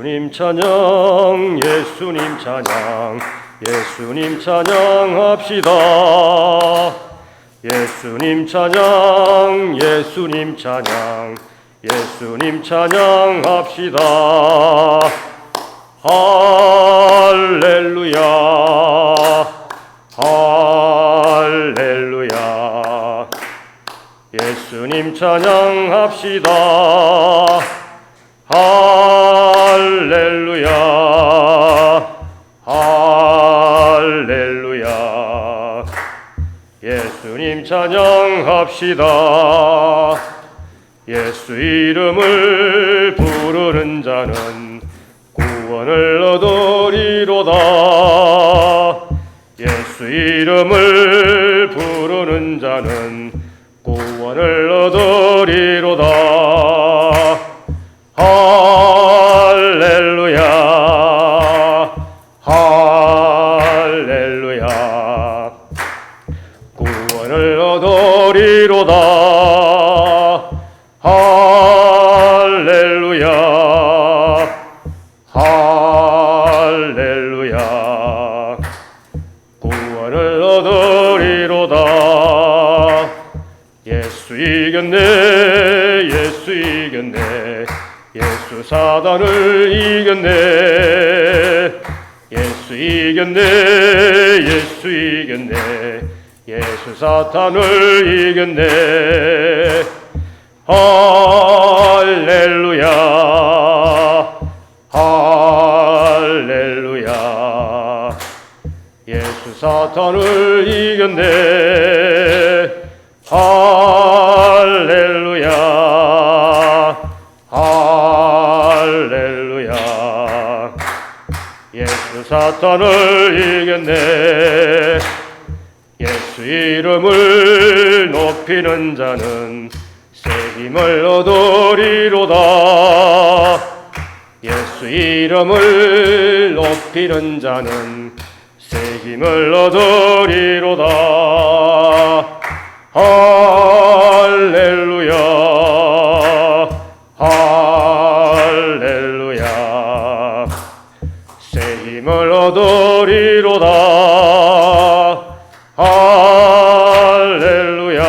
예수님 찬양, 예수님 찬양, 예수님 찬양합시다. 예수님 찬양, 예수님 찬양, 예수님 찬양합시다. 할렐루야, 할렐루야. 예수님 찬양합시다. 할렐루야, 할렐루야. 예수님 찬양합시다. 예수 이름을 부르는 자는 구원을 얻으리로다. 예수 이름을 부르는 자는 구원을 얻으리로다. 할렐루야, 할렐루야. 구원을 얻으리로다. 할렐루야, 할렐루야. 구원을 얻으리로다. 예수 이겼네, 예수 이겼네. 예수 사단을 이겼네. 예수 이겼네, 예수 이겼네. 예수 사탄을 이겼네. 할렐루야, 할렐루야. 예수 사탄을 이겼네. 할렐루야, 할렐루야. 예수 사탄을 이겼네. 예수 이름을 높이는 자는 새 힘을 얻으리로다. 예수 이름을 높이는 자는 새 힘을 얻으리로다. 할렐루야, 할렐루야. 새 힘을 얻으리로다. 할렐루야,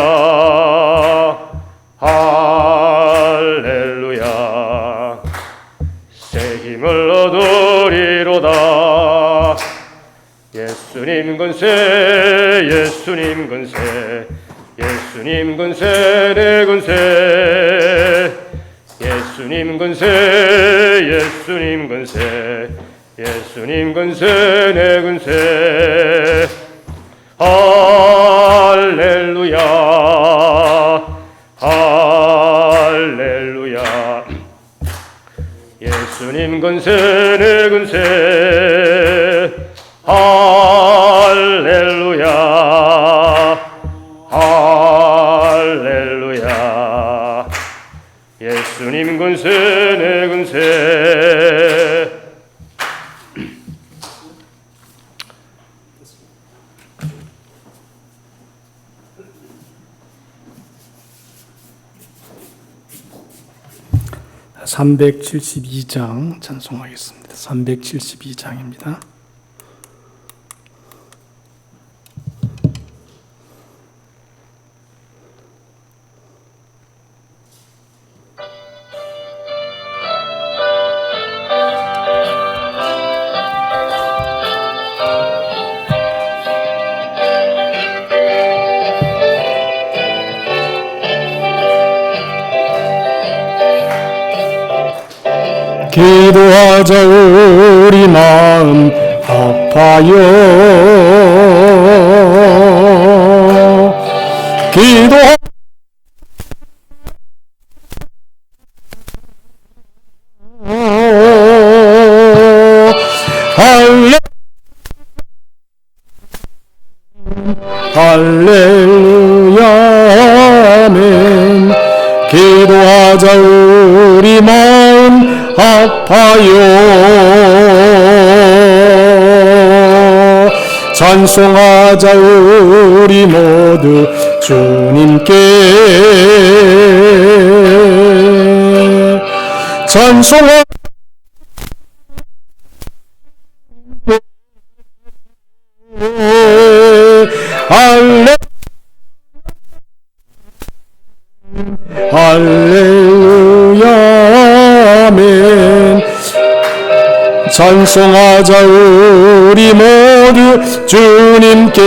할렐루야. 새 힘을 얻으리로다. 예수님 근세, 예수님 근세. 예수님 근세, 내 근세. 예수님 근세, 예수님 근세. 예수님 근세, 내 근세. 할렐루야, 할렐루야. 예수님 근세, 내 근세. 할렐루야, 할렐루야. 예수님 근세, 내 근세. (372장) 찬송하겠습니다. 372장입니다. 기도하자 우리 마음 아파요. 기도하자 할렐루야, 아멘. 기도하자 우리 마음 아파요. 찬송하자 우리 모두 주님께. 찬송하자 할렐 할렐루야 아멘. 찬송하자 우리 모두 주님께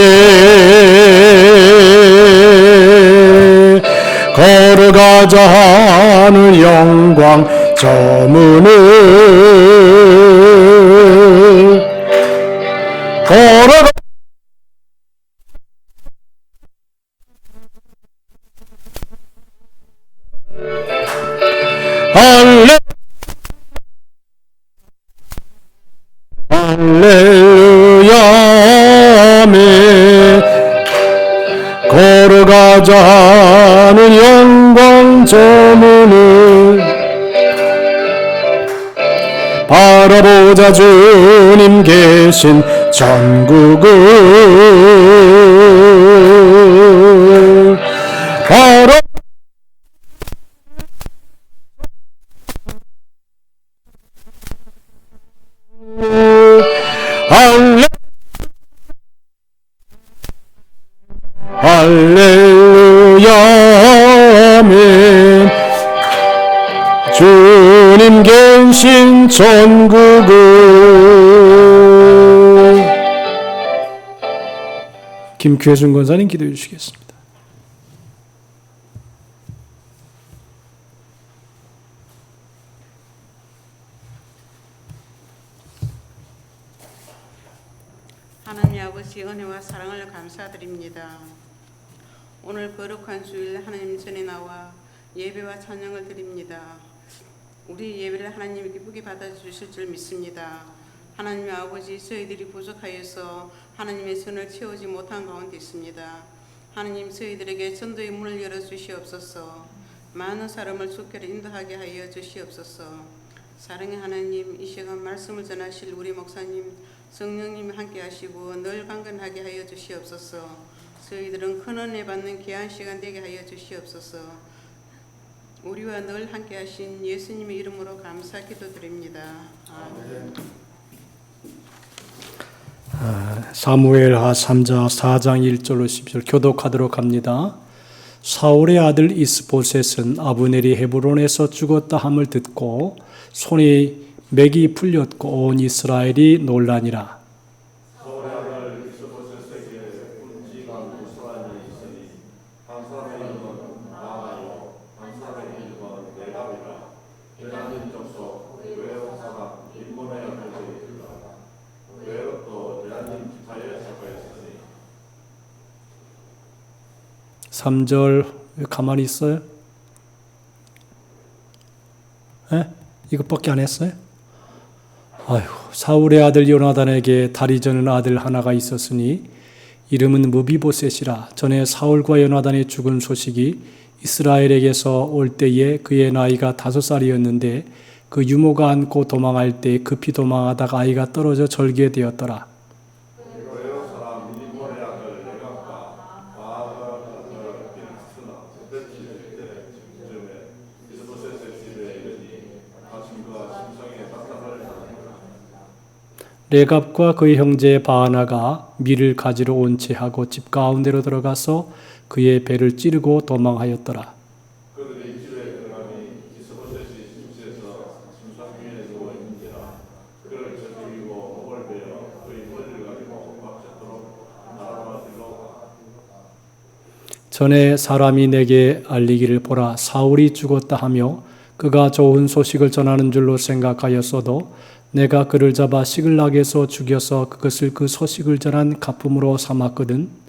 걸어가자 하늘 영광 저 문을 걸어가 할렐 할렐루야 아멘. 걸어가자 하는 영광 저 문을 바라보자 주님 계신 천국을 바라 할렐 할렐루야 아멘. 주님 계신 천국을 김규혜준 권사님 기도해 주시겠습니다. 하나님 아버지 은혜와 사랑을 감사드립니다. 오늘 거룩한 주일 하나님 전에 나와 예배와 찬양을 드립니다. 우리 예배를 하나님이 기쁘게 받아주실 줄 믿습니다. 하나님 아버지 저희들이 부족하여서 하나님의 선을 채우지 못한 가운데 있습니다. 하나님 저희들에게 전도의 문을 열어주시옵소서. 많은 사람을 주께로 인도하게 하여 주시옵소서. 사랑의 하나님 이 시간 말씀을 전하실 우리 목사님 성령님이 함께 하시고 늘 강건하게 하여 주시옵소서. 저희들은 큰 은혜 받는 귀한 시간 되게 하여 주시옵소서. 우리와 늘 함께 하신 예수님의 이름으로 감사 기도드립니다. 아멘. 사무엘하 3장 4장 1절로 10절 교독하도록 합니다. 사울의 아들 이스보셋은 아브넬이 헤브론에서 죽었다 함을 듣고 손이 맥이 풀렸고 온 이스라엘이 놀라니라. 삼절 왜 가만히 있어요? 에? 이것밖에 안 했어요? 아이고, 사울의 아들 요나단에게 다리 저는 아들 하나가 있었으니 이름은 무비보셋이라. 전에 사울과 요나단이 죽은 소식이 이스라엘에게서 올 때에 그의 나이가 5살이었는데 그 유모가 안고 도망할 때 급히 도망하다가 아이가 떨어져 절기에 되었더라. 레갑과 그의 형제 바하나가 밀을 가지러 온 채 하고 집 가운데로 들어가서 그의 배를 찌르고 도망하였더라. 전에 사람이 내게 알리기를 보라 사울이 죽었다 하며 그가 좋은 소식을 전하는 줄로 생각하였어도 내가 그를 잡아 시글락에서 죽여서 그것을 그 소식을 전한 가품으로 삼았거든.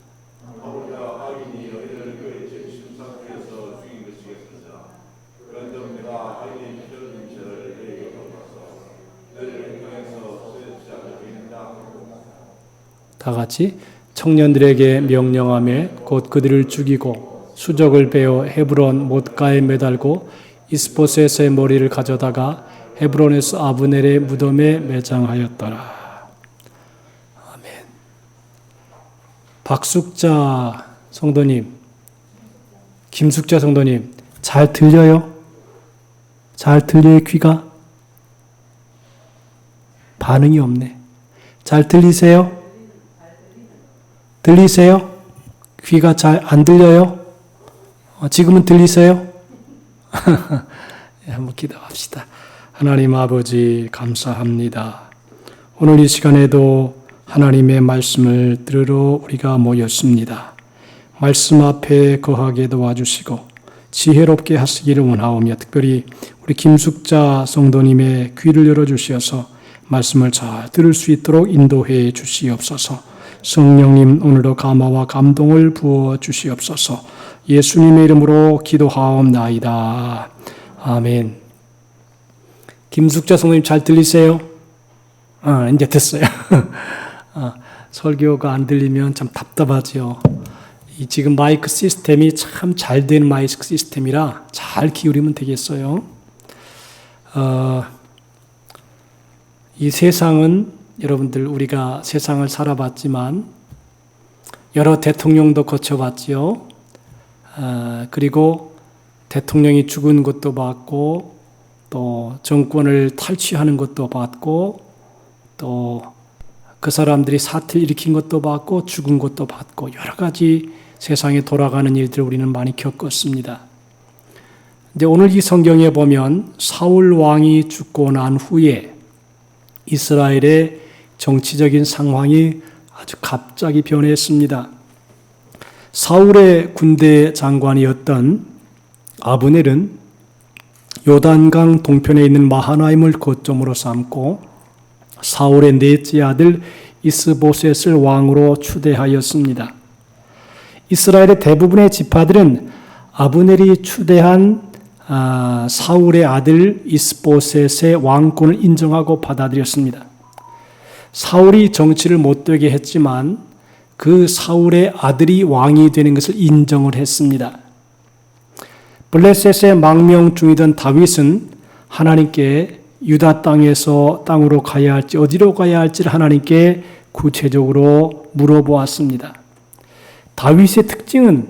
다 같이 청년들에게 명령하며 곧 그들을 죽이고 수적을 베어 헤브론 못가에 매달고 이스보셋의 머리를 가져다가 헤브론에서 아브넬의 무덤에 매장하였더라. 아멘. 박숙자 성도님, 김숙자 성도님, 잘 들려요? 잘 들려요, 귀가? 반응이 없네. 잘 들리세요? 들리세요? 귀가 잘 안 들려요? 지금은 들리세요? 한번 기도합시다. 하나님 아버지 감사합니다. 오늘 이 시간에도 하나님의 말씀을 들으러 우리가 모였습니다. 말씀 앞에 거하게 도와주시고 지혜롭게 하시기를 원하오며 특별히 우리 김숙자 성도님의 귀를 열어주시어서 말씀을 잘 들을 수 있도록 인도해 주시옵소서. 성령님 오늘도 감화와 감동을 부어 주시옵소서. 예수님의 이름으로 기도하옵나이다. 아멘. 김숙자 성도님 잘 들리세요? 이제 됐어요. 설교가 안 들리면 참 답답하죠. 이 지금 마이크 시스템이 참 잘 된 마이크 시스템이라 잘 기울이면 되겠어요. 이 세상은 여러분들 우리가 세상을 살아봤지만 여러 대통령도 거쳐봤지요. 그리고 대통령이 죽은 것도 봤고 또 정권을 탈취하는 것도 봤고 또 그 사람들이 사태를 일으킨 것도 봤고 죽은 것도 봤고 여러 가지 세상에 돌아가는 일들을 우리는 많이 겪었습니다. 근데 오늘 이 성경에 보면 사울 왕이 죽고 난 후에 이스라엘의 정치적인 상황이 아주 갑자기 변했습니다. 사울의 군대 장관이었던 아브넬은 요단강 동편에 있는 마하나임을 거점으로 삼고 사울의 넷째 아들 이스보셋을 왕으로 추대하였습니다. 이스라엘의 대부분의 지파들은 아브넬이 추대한 사울의 아들 이스보셋의 왕권을 인정하고 받아들였습니다. 사울이 정치를 못되게 했지만 그 사울의 아들이 왕이 되는 것을 인정을 했습니다. 블레셋의 망명 중이던 다윗은 하나님께 유다 땅으로 가야 할지 어디로 가야 할지를 하나님께 구체적으로 물어보았습니다. 다윗의 특징은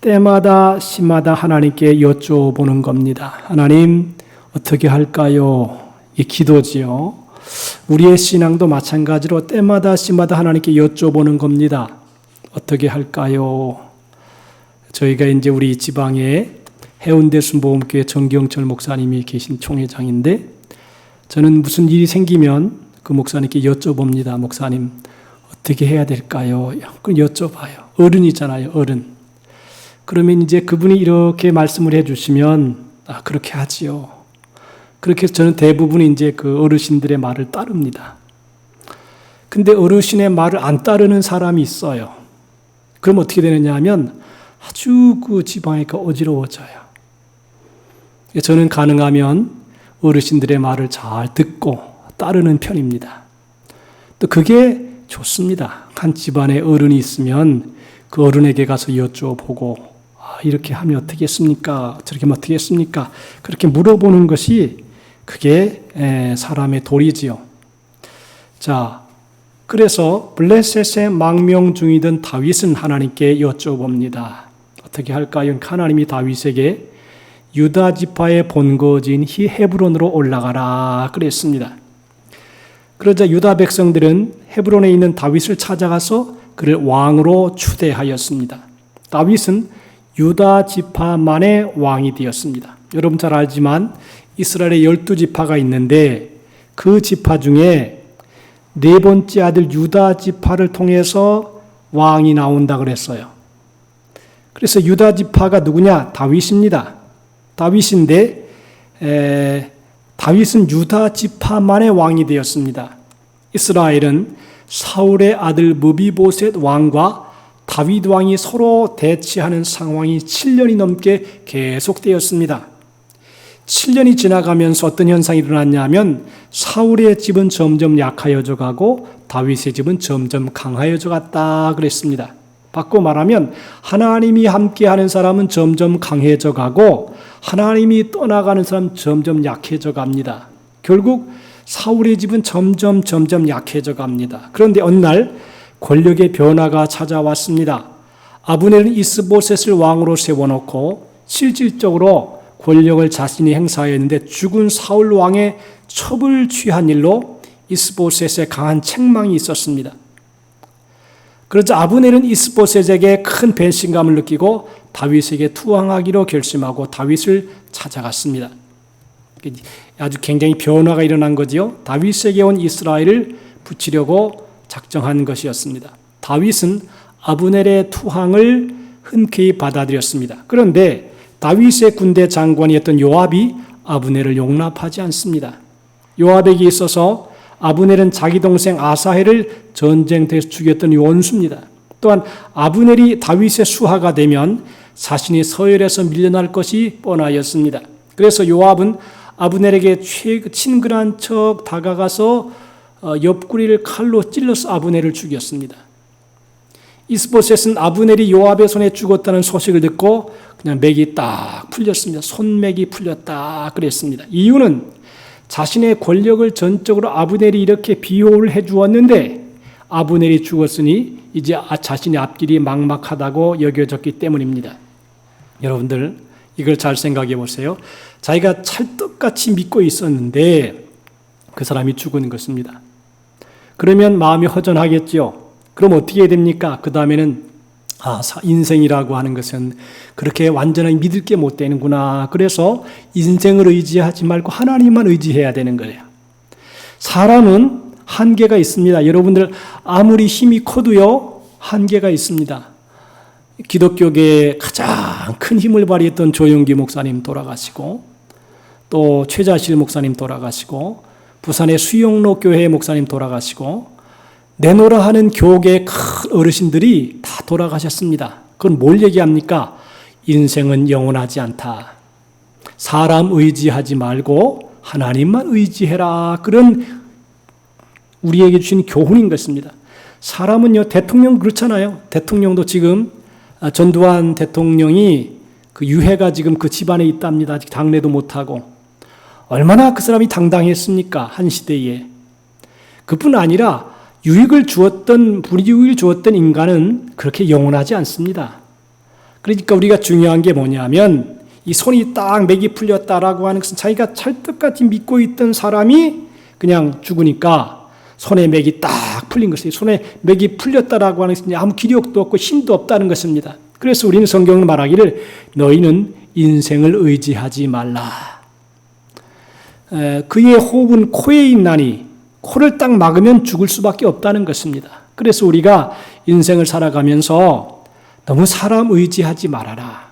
때마다 시마다 하나님께 여쭤보는 겁니다. 하나님 어떻게 할까요? 이 기도지요. 우리의 신앙도 마찬가지로 때마다 시마다 하나님께 여쭤보는 겁니다. 어떻게 할까요? 저희가 이제 우리 지방에 해운대 순복음교회 정경철 목사님이 계신 총회장인데 저는 무슨 일이 생기면 그 목사님께 여쭤봅니다. 목사님 어떻게 해야 될까요? 그럼 여쭤봐요. 어른이잖아요. 어른. 그러면 이제 그분이 이렇게 말씀을 해주시면 그렇게 하지요. 그렇게 해서 저는 대부분 이제 그 어르신들의 말을 따릅니다. 근데 어르신의 말을 안 따르는 사람이 있어요. 그럼 어떻게 되느냐 하면 아주 그 지방이가 어지러워져요. 저는 가능하면 어르신들의 말을 잘 듣고 따르는 편입니다. 또 그게 좋습니다. 한 집안에 어른이 있으면 그 어른에게 가서 여쭤보고 이렇게 하면 어떻겠습니까? 저렇게 하면 어떻겠습니까? 그렇게 물어보는 것이 그게 사람의 도리지요. 자, 그래서 블레셋의 망명 중이던 다윗은 하나님께 여쭤봅니다. 어떻게 할까요? 하나님이 다윗에게 유다 지파의 본거지인 헤브론으로 올라가라 그랬습니다. 그러자 유다 백성들은 헤브론에 있는 다윗을 찾아가서 그를 왕으로 추대하였습니다. 다윗은 유다 지파만의 왕이 되었습니다. 여러분 잘 알지만 이스라엘에 12지파가 있는데 그 지파 중에 네 번째 아들 유다 지파를 통해서 왕이 나온다 그랬어요. 그래서 유다 지파가 누구냐? 다윗입니다. 다윗인데 다윗은 유다 지파만의 왕이 되었습니다. 이스라엘은 사울의 아들 무비보셋 왕과 다윗 왕이 서로 대치하는 상황이 7년이 넘게 계속되었습니다. 7년이 지나가면서 어떤 현상이 일어났냐면 사울의 집은 점점 약해져 가고 다윗의 집은 점점 강해져 갔다 그랬습니다. 바꿔 말하면 하나님이 함께하는 사람은 점점 강해져 가고 하나님이 떠나가는 사람은 점점 약해져 갑니다. 결국 사울의 집은 점점 약해져 갑니다. 그런데 어느 날 권력의 변화가 찾아왔습니다. 아브넬은 이스보셋을 왕으로 세워놓고 실질적으로 권력을 자신이 행사하였는데 죽은 사울 왕의 첩을 취한 일로 이스보셋에 강한 책망이 있었습니다. 그러자 아브넬은 이스보셋에게 큰 배신감을 느끼고 다윗에게 투항하기로 결심하고 다윗을 찾아갔습니다. 아주 굉장히 변화가 일어난 거지요. 다윗에게 온 이스라엘을 붙이려고 작정한 것이었습니다. 다윗은 아브넬의 투항을 흔쾌히 받아들였습니다. 그런데 다윗의 군대 장관이었던 요압이 아브넬을 용납하지 않습니다. 요압에게 있어서 아브넬은 자기 동생 아사헬을 전쟁터에서 죽였던 원수입니다. 또한 아브넬이 다윗의 수하가 되면 자신이 서열에서 밀려날 것이 뻔하였습니다. 그래서 요압은 아브넬에게 친근한 척 다가가서 옆구리를 칼로 찔러서 아브넬을 죽였습니다. 이스보셋은 아브넬이 요압의 손에 죽었다는 소식을 듣고 그냥 맥이 딱 풀렸습니다. 손맥이 풀렸다 그랬습니다. 이유는 자신의 권력을 전적으로 아브넬이 이렇게 비호를 해주었는데 아브넬이 죽었으니 이제 자신의 앞길이 막막하다고 여겨졌기 때문입니다. 여러분들 이걸 잘 생각해 보세요. 자기가 찰떡같이 믿고 있었는데 그 사람이 죽은 것입니다. 그러면 마음이 허전하겠죠. 그럼 어떻게 해야 됩니까? 그 다음에는 인생이라고 하는 것은 그렇게 완전하게 믿을 게 못 되는구나. 그래서 인생을 의지하지 말고 하나님만 의지해야 되는 거예요. 사람은 한계가 있습니다. 여러분들 아무리 힘이 커도요 한계가 있습니다. 기독교계에 가장 큰 힘을 발휘했던 조용기 목사님 돌아가시고 또 최자실 목사님 돌아가시고 부산의 수영로 교회 목사님 돌아가시고 내노라 하는 교계의 큰 어르신들이 다 돌아가셨습니다. 그건 뭘 얘기합니까? 인생은 영원하지 않다. 사람 의지하지 말고 하나님만 의지해라. 그런 우리에게 주신 교훈인 것입니다. 사람은요, 대통령 그렇잖아요. 대통령도 지금 전두환 대통령이 그 유해가 지금 그 집안에 있답니다. 아직 당례도 못하고. 얼마나 그 사람이 당당했습니까? 한 시대에. 그뿐 아니라 불이익을 주었던 인간은 그렇게 영원하지 않습니다. 그러니까 우리가 중요한 게 뭐냐면 이 손이 딱 맥이 풀렸다라고 하는 것은 자기가 찰떡같이 믿고 있던 사람이 그냥 죽으니까 손에 맥이 딱 풀린 것이에요. 손에 맥이 풀렸다라고 하는 것은 아무 기력도 없고 힘도 없다는 것입니다. 그래서 우리는 성경을 말하기를 너희는 인생을 의지하지 말라. 그의 호흡은 코에 있나니 코를 딱 막으면 죽을 수밖에 없다는 것입니다. 그래서 우리가 인생을 살아가면서 너무 사람 의지하지 말아라.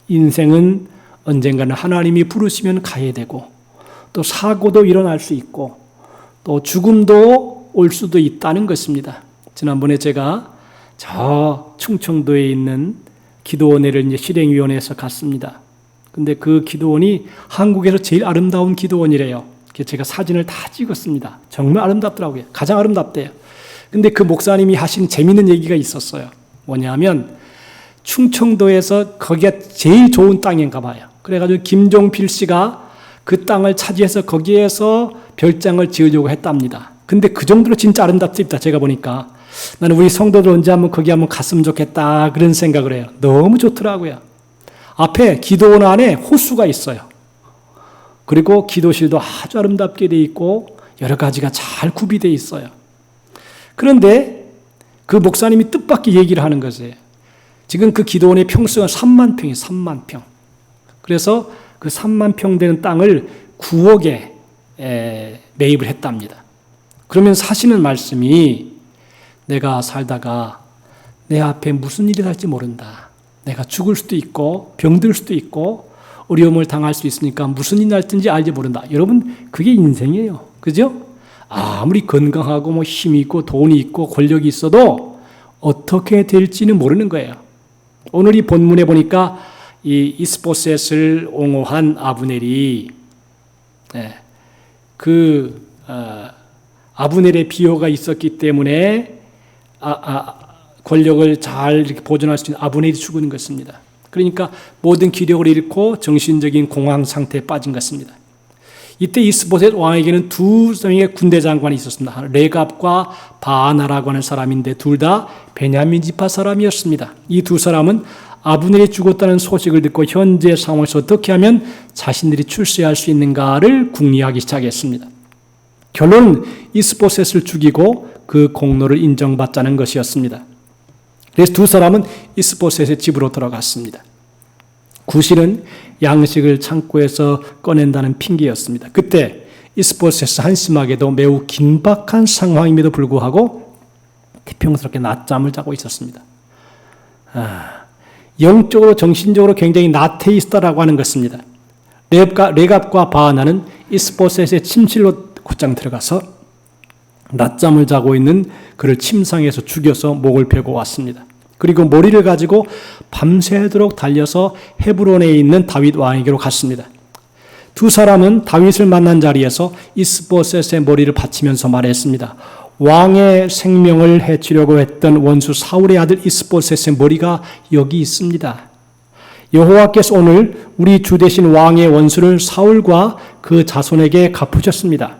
인생은 언젠가는 하나님이 부르시면 가야 되고 또 사고도 일어날 수 있고 또 죽음도 올 수도 있다는 것입니다. 지난번에 제가 저 충청도에 있는 기도원회를 이제 실행위원회에서 갔습니다. 근데 그 기도원이 한국에서 제일 아름다운 기도원이래요. 제가 사진을 다 찍었습니다. 정말 아름답더라고요. 가장 아름답대요. 근데 그 목사님이 하신 재미있는 얘기가 있었어요. 뭐냐면 충청도에서 거기가 제일 좋은 땅인가 봐요. 그래가지고 김종필 씨가 그 땅을 차지해서 거기에서 별장을 지으려고 했답니다. 근데 그 정도로 진짜 아름답습니다. 제가 보니까. 나는 우리 성도들 언제 한번 거기 한번 갔으면 좋겠다 그런 생각을 해요. 너무 좋더라고요. 앞에 기도원 안에 호수가 있어요. 그리고 기도실도 아주 아름답게 돼 있고 여러 가지가 잘 구비되어 있어요. 그런데 그 목사님이 뜻밖의 얘기를 하는 것이에요. 지금 그 기도원의 평수가 3만 평이에요. 3만 평. 그래서 그 3만 평 되는 땅을 9억에 매입을 했답니다. 그러면 하시는 말씀이 내가 살다가 내 앞에 무슨 일이 날지 모른다. 내가 죽을 수도 있고 병들 수도 있고 어려움을 당할 수 있으니까 무슨 일이 날든지 알지 모른다. 여러분 그게 인생이에요. 그죠? 아무리 건강하고 뭐 힘이 있고 돈이 있고 권력이 있어도 어떻게 될지는 모르는 거예요. 오늘 이 본문에 보니까 이 이스보셋을 옹호한 아브넬이 아브넬의 비호가 있었기 때문에 권력을 잘 이렇게 보존할 수 있는 아브넬이 죽은 것입니다. 그러니까 모든 기력을 잃고 정신적인 공황 상태에 빠진 것입니다. 이때 이스보셋 왕에게는 두 명의 군대 장관이 있었습니다. 레갑과 바아나라고 하는 사람인데 둘 다 베냐민 지파 사람이었습니다. 이 두 사람은 아브넬이 죽었다는 소식을 듣고 현재 상황에서 어떻게 하면 자신들이 출세할 수 있는가를 궁리하기 시작했습니다. 결론은 이스보셋을 죽이고 그 공로를 인정받자는 것이었습니다. 그래서 두 사람은 이스보셋의 집으로 들어갔습니다. 구실은 양식을 창고에서 꺼낸다는 핑계였습니다. 그때 이스보셋은 한심하게도 매우 긴박한 상황임에도 불구하고 태평스럽게 낮잠을 자고 있었습니다. 영적으로 정신적으로 굉장히 나태해 있다라고 하는 것입니다. 레갑과 바하나는 이스보셋의 침실로 곧장 들어가서 낮잠을 자고 있는 그를 침상에서 죽여서 목을 베고 왔습니다. 그리고 머리를 가지고 밤새도록 달려서 헤브론에 있는 다윗 왕에게로 갔습니다. 두 사람은 다윗을 만난 자리에서 이스보셋의 머리를 받치면서 말했습니다. 왕의 생명을 해치려고 했던 원수 사울의 아들 이스보셋의 머리가 여기 있습니다. 여호와께서 오늘 우리 주 대신 왕의 원수를 사울과 그 자손에게 갚으셨습니다.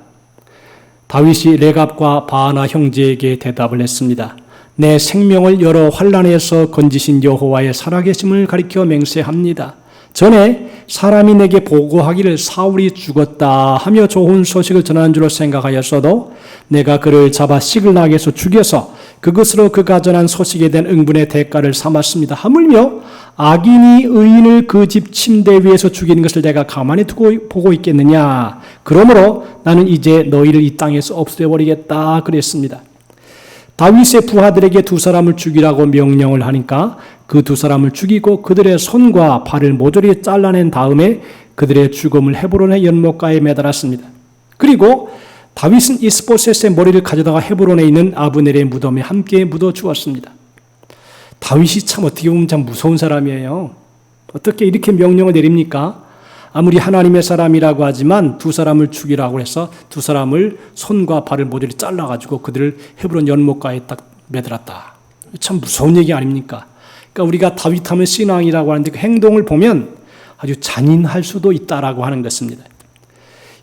다윗이 레갑과 바하나 형제에게 대답을 했습니다. 내 생명을 여러 환난에서 건지신 여호와의 살아계심을 가리켜 맹세합니다. 전에 사람이 내게 보고하기를 사울이 죽었다 하며 좋은 소식을 전하는 줄로 생각하였어도 내가 그를 잡아 시글락에서 죽여서 그것으로 그가 전한 소식에 대한 응분의 대가를 삼았습니다. 하물며 악인이 의인을 그 집 침대 위에서 죽이는 것을 내가 가만히 두고 보고 있겠느냐. 그러므로 나는 이제 너희를 이 땅에서 없애버리겠다 그랬습니다. 다윗의 부하들에게 두 사람을 죽이라고 명령을 하니까 그 두 사람을 죽이고 그들의 손과 발을 모조리 잘라낸 다음에 그들의 죽음을 헤브론의 연못가에 매달았습니다. 그리고 다윗은 이스보셋의 머리를 가져다가 헤브론에 있는 아브넬의 무덤에 함께 묻어 주었습니다. 다윗이 참 어떻게 보면 참 무서운 사람이에요. 어떻게 이렇게 명령을 내립니까? 아무리 하나님의 사람이라고 하지만 두 사람을 죽이라고 해서 두 사람을 손과 발을 모조리 잘라가지고 그들을 헤브론 연못가에 딱 매달았다. 참 무서운 얘기 아닙니까? 그러니까 우리가 다윗하면 신앙이라고 하는데 그 행동을 보면 아주 잔인할 수도 있다라고 하는 것입니다.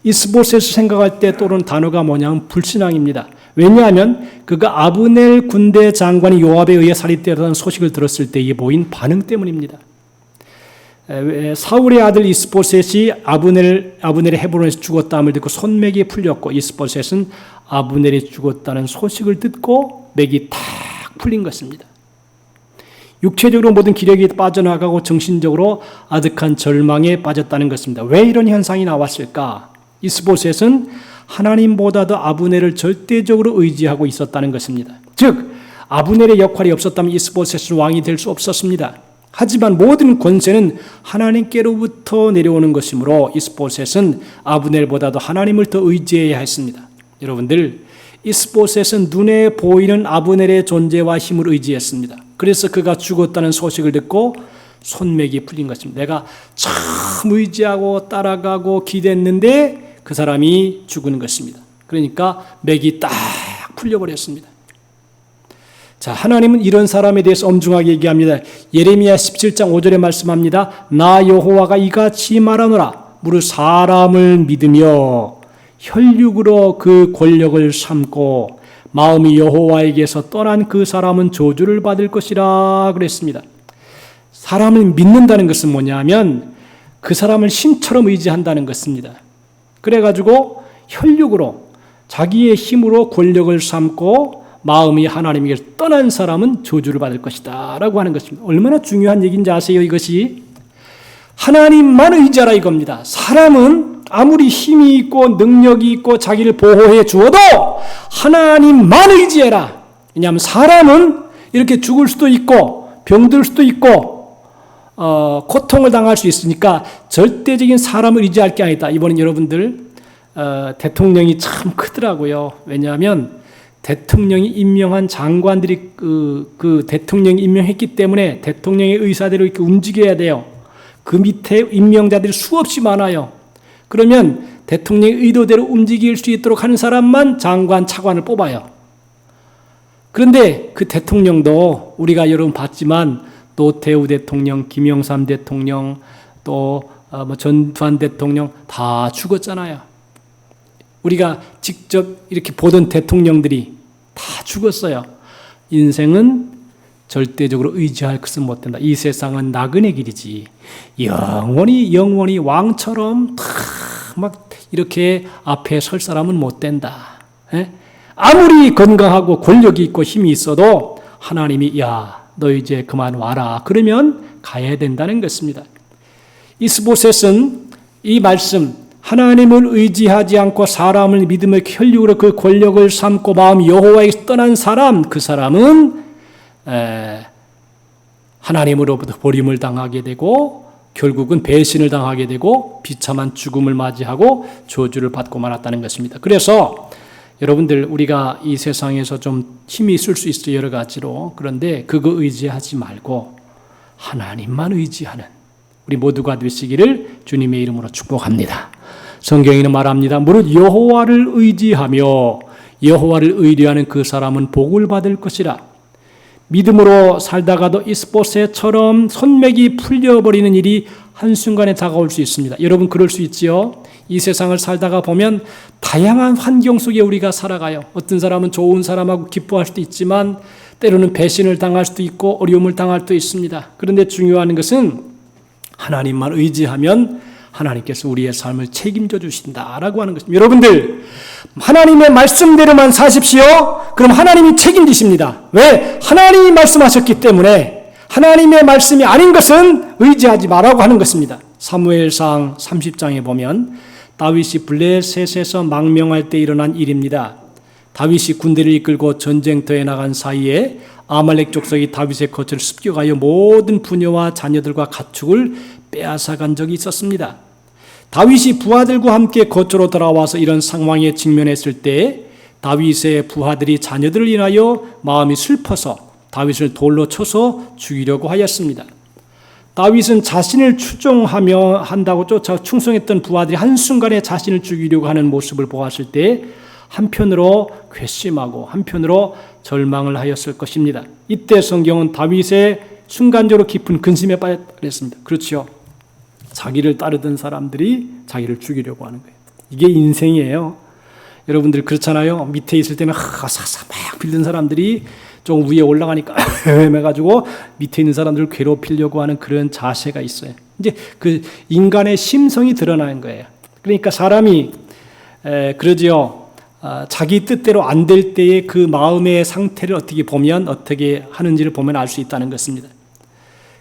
이스보셋을 생각할 때 떠오르는 단어가 뭐냐면 불신앙입니다. 왜냐하면 그가 아브넬 군대 장관이 요압에 의해 살인되었다는 소식을 들었을 때에 보인 반응 때문입니다. 사울의 아들 이스보셋이 아브넬의 헤브론에서 죽었다함을 듣고 손맥이 풀렸고 이스보셋은 아브넬이 죽었다는 소식을 듣고 맥이 탁 풀린 것입니다. 육체적으로 모든 기력이 빠져나가고 정신적으로 아득한 절망에 빠졌다는 것입니다. 왜 이런 현상이 나왔을까? 이스보셋은 하나님보다도 아브넬을 절대적으로 의지하고 있었다는 것입니다. 즉 아브넬의 역할이 없었다면 이스보셋은 왕이 될 수 없었습니다. 하지만 모든 권세는 하나님께로부터 내려오는 것이므로 이스보셋은 아브넬보다도 하나님을 더 의지해야 했습니다. 여러분들, 이스보셋은 눈에 보이는 아브넬의 존재와 힘을 의지했습니다. 그래서 그가 죽었다는 소식을 듣고 손맥이 풀린 것입니다. 내가 참 의지하고 따라가고 기대했는데 그 사람이 죽은 것입니다. 그러니까 맥이 딱 풀려버렸습니다. 자, 하나님은 이런 사람에 대해서 엄중하게 얘기합니다. 예레미야 17장 5절에 말씀합니다. 나 여호와가 이같이 말하노라. 무릇 사람을 믿으며 혈육으로 그 권력을 삼고 마음이 여호와에게서 떠난 그 사람은 저주를 받을 것이라 그랬습니다. 사람을 믿는다는 것은 뭐냐면 그 사람을 신처럼 의지한다는 것입니다. 그래가지고 혈육으로 자기의 힘으로 권력을 삼고 마음이 하나님에게 떠난 사람은 저주를 받을 것이다 라고 하는 것입니다. 얼마나 중요한 얘기인지 아세요? 이것이 하나님만 의지하라 이겁니다. 사람은 아무리 힘이 있고 능력이 있고 자기를 보호해 주어도 하나님만 의지해라. 왜냐하면 사람은 이렇게 죽을 수도 있고 병들 수도 있고 고통을 당할 수 있으니까 절대적인 사람을 의지할 게 아니다. 이번엔 여러분들 대통령이 참 크더라고요. 왜냐하면 대통령이 임명한 장관들이 그 대통령이 임명했기 때문에 대통령의 의사대로 이렇게 움직여야 돼요. 그 밑에 임명자들이 수없이 많아요. 그러면 대통령의 의도대로 움직일 수 있도록 하는 사람만 장관, 차관을 뽑아요. 그런데 그 대통령도 우리가 여러분 봤지만 노태우 대통령, 김영삼 대통령, 또 전두환 대통령 다 죽었잖아요. 우리가 직접 이렇게 보던 대통령들이 다 죽었어요. 인생은 절대적으로 의지할 것은 못 된다. 이 세상은 나그네 길이지. 영원히 왕처럼 막 이렇게 앞에 설 사람은 못 된다. 아무리 건강하고 권력이 있고 힘이 있어도 하나님이 너 이제 그만 와라. 그러면 가야 된다는 것입니다. 이스보셋은 이 말씀, 하나님을 의지하지 않고 사람을 믿음의 혈육으로 그 권력을 삼고 마음 여호와에게서 떠난 사람, 그 사람은 하나님으로부터 버림을 당하게 되고 결국은 배신을 당하게 되고 비참한 죽음을 맞이하고 저주를 받고 말았다는 것입니다. 그래서 여러분들, 우리가 이 세상에서 좀 힘이 있을 수 있어요, 여러 가지로. 그런데 그거 의지하지 말고 하나님만 의지하는 우리 모두가 되시기를 주님의 이름으로 축복합니다. 성경에는 말합니다. 무릇 여호와를 의지하며 여호와를 의뢰하는 그 사람은 복을 받을 것이라. 믿음으로 살다가도 이스보셋처럼 손맥이 풀려버리는 일이 한순간에 다가올 수 있습니다. 여러분, 그럴 수 있지요. 이 세상을 살다가 보면 다양한 환경 속에 우리가 살아가요. 어떤 사람은 좋은 사람하고 기뻐할 수도 있지만 때로는 배신을 당할 수도 있고 어려움을 당할 수도 있습니다. 그런데 중요한 것은 하나님만 의지하면 하나님께서 우리의 삶을 책임져 주신다라고 하는 것입니다. 여러분들, 하나님의 말씀대로만 사십시오. 그럼 하나님이 책임지십니다. 왜? 하나님이 말씀하셨기 때문에 하나님의 말씀이 아닌 것은 의지하지 말라고 하는 것입니다. 사무엘상 30장에 보면 다윗이 블레셋에서 망명할 때 일어난 일입니다. 다윗이 군대를 이끌고 전쟁터에 나간 사이에 아말렉 족속이 다윗의 거처를 습격하여 모든 부녀와 자녀들과 가축을 빼앗아간 적이 있었습니다. 다윗이 부하들과 함께 거처로 돌아와서 이런 상황에 직면했을 때 다윗의 부하들이 자녀들을 인하여 마음이 슬퍼서 다윗을 돌로 쳐서 죽이려고 하였습니다. 다윗은 자신을 추종하며 한다고 쫓아 충성했던 부하들이 한순간에 자신을 죽이려고 하는 모습을 보았을 때 한편으로 괘씸하고 한편으로 절망을 하였을 것입니다. 이때 성경은 다윗의 순간적으로 깊은 근심에 빠졌다 그랬습니다. 그렇죠. 자기를 따르던 사람들이 자기를 죽이려고 하는 거예요. 이게 인생이에요. 여러분들 그렇잖아요. 밑에 있을 때는 사사 막 빌던 사람들이 좀 위에 올라가니까 헤매가지고 밑에 있는 사람들을 괴롭히려고 하는 그런 자세가 있어요. 이제 그 인간의 심성이 드러나는 거예요. 그러니까 사람이 그러지요. 자기 뜻대로 안 될 때의 그 마음의 상태를 어떻게 하는지를 보면 알 수 있다는 것입니다.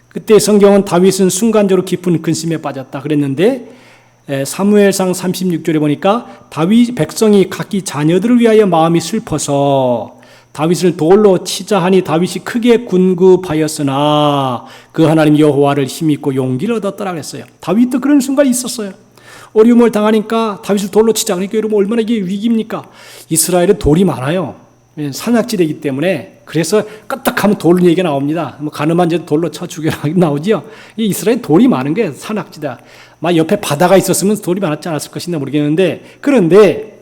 그때 성경은 다윗은 순간적으로 깊은 근심에 빠졌다 그랬는데 사무엘상 36절에 보니까 다윗 백성이 각기 자녀들을 위하여 마음이 슬퍼서 다윗을 돌로 치자 하니 다윗이 크게 군급하였으나 그 하나님 여호와를 힘입고 용기를 얻었더라 그랬어요. 다윗도 그런 순간이 있었어요. 어려움을 당하니까 다윗을 돌로 치자. 그러니까 여러분 얼마나 이게 위기입니까? 이스라엘은 돌이 많아요. 산악지대이기 때문에. 그래서 까딱하면 돌 얘기가 나옵니다. 뭐 가늠한 자도 돌로 쳐 죽여라 나오죠. 이 이스라엘 돌이 많은 거예요. 산악지대. 막 옆에 바다가 있었으면 돌이 많았지 않았을 것인가 모르겠는데, 그런데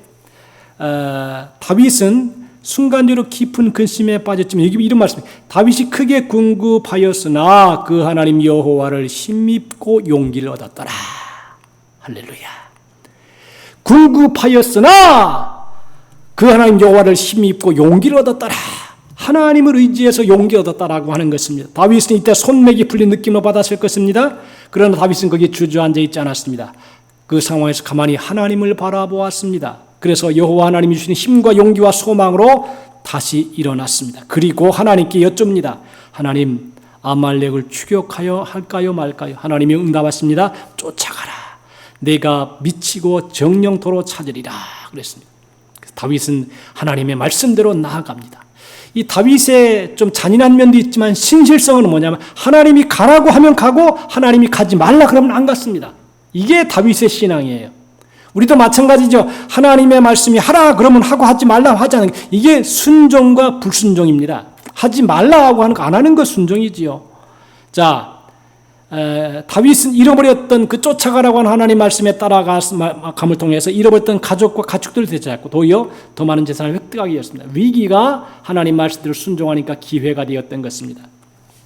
다윗은 순간적으로 깊은 근심에 빠졌지만 여기 이런 말씀, 다윗이 크게 궁급하였으나 그 하나님 여호와를 힘입고 용기를 얻었더라. 할렐루야. 궁급하였으나 그 하나님 여호와를 힘입고 용기를 얻었더라. 하나님을 의지해서 용기 얻었다라고 하는 것입니다. 다윗은 이때 손맥이 풀린 느낌을 받았을 것입니다. 그러나 다윗은 거기에 주저앉아 있지 않았습니다. 그 상황에서 가만히 하나님을 바라보았습니다. 그래서 여호와 하나님이 주신 힘과 용기와 소망으로 다시 일어났습니다. 그리고 하나님께 여쭙니다. 하나님, 아말렉을 추격하여 할까요 말까요? 하나님이 응답하십니다. 쫓아가라. 내가 미치고 정령토로 찾으리라 그랬습니다. 다윗은 하나님의 말씀대로 나아갑니다. 이 다윗의 좀 잔인한 면도 있지만 신실성은 뭐냐면 하나님이 가라고 하면 가고 하나님이 가지 말라 그러면 안 갔습니다. 이게 다윗의 신앙이에요. 우리도 마찬가지죠. 하나님의 말씀이 하라 그러면 하고 하지 말라 하지 않는 이게 순종과 불순종입니다. 하지 말라 하고 하는 거 안 하는 거 순종이지요. 자, 다윗은 잃어버렸던 그 쫓아가라고 하는 하나님 말씀에 따라감을 통해서 잃어버렸던 가족과 가축들을 되찾았고 도리어 더 많은 재산을 획득하게 되었습니다. 위기가 하나님 말씀대로 순종하니까 기회가 되었던 것입니다.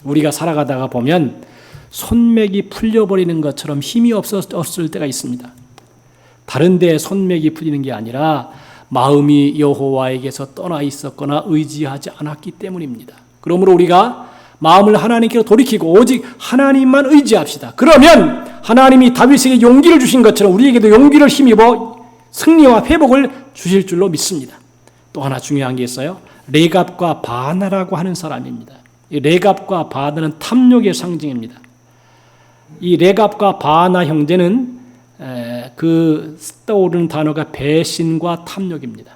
우리가 살아가다가 보면 손맥이 풀려버리는 것처럼 힘이 없을 때가 있습니다. 다른 데 손맥이 풀리는 게 아니라 마음이 여호와에게서 떠나 있었거나 의지하지 않았기 때문입니다. 그러므로 우리가 마음을 하나님께로 돌이키고 오직 하나님만 의지합시다. 그러면 하나님이 다윗에게 용기를 주신 것처럼 우리에게도 용기를 힘입어 승리와 회복을 주실 줄로 믿습니다. 또 하나 중요한 게 있어요. 레갑과 바나라고 하는 사람입니다. 이 레갑과 바나는 탐욕의 상징입니다. 이 레갑과 바나 형제는 그 떠오르는 단어가 배신과 탐욕입니다.